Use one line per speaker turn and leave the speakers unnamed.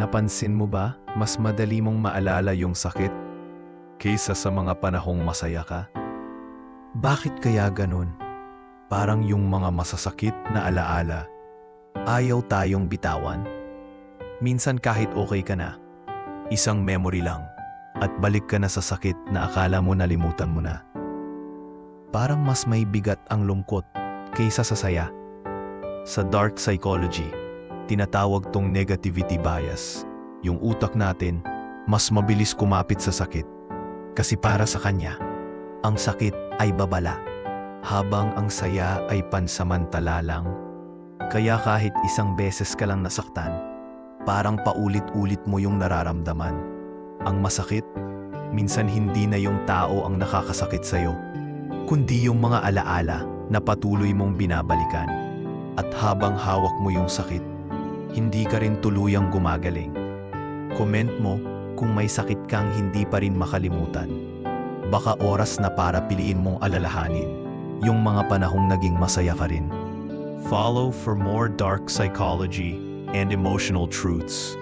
Napansin mo ba, mas madali mong maalala yung sakit kaysa sa mga panahong masaya ka? Bakit kaya ganun? Parang yung mga masasakit na alaala, ayaw tayong bitawan. Minsan kahit okay ka na, isang memory lang, at balik ka na sa sakit na akala mo nalimutan mo na. Parang mas may bigat ang lungkot kaysa sa saya. Sa dark psychology, tinatawag tong negativity bias. Yung utak natin, mas mabilis kumapit sa sakit. Kasi para sa kanya, ang sakit ay babala, habang ang saya ay pansamantala lang. Kaya kahit isang beses ka lang nasaktan, parang paulit-ulit mo yung nararamdaman. Ang masakit, minsan hindi na yung tao ang nakakasakit sa'yo, kundi yung mga alaala na patuloy mong binabalikan. At habang hawak mo yung sakit, hindi ka rin tuluyang gumagaling. Comment mo kung may sakit kang hindi pa rin makalimutan. Baka oras na para piliin mong alalahanin yung mga panahong naging masaya ka rin. Follow for more dark psychology and emotional truths.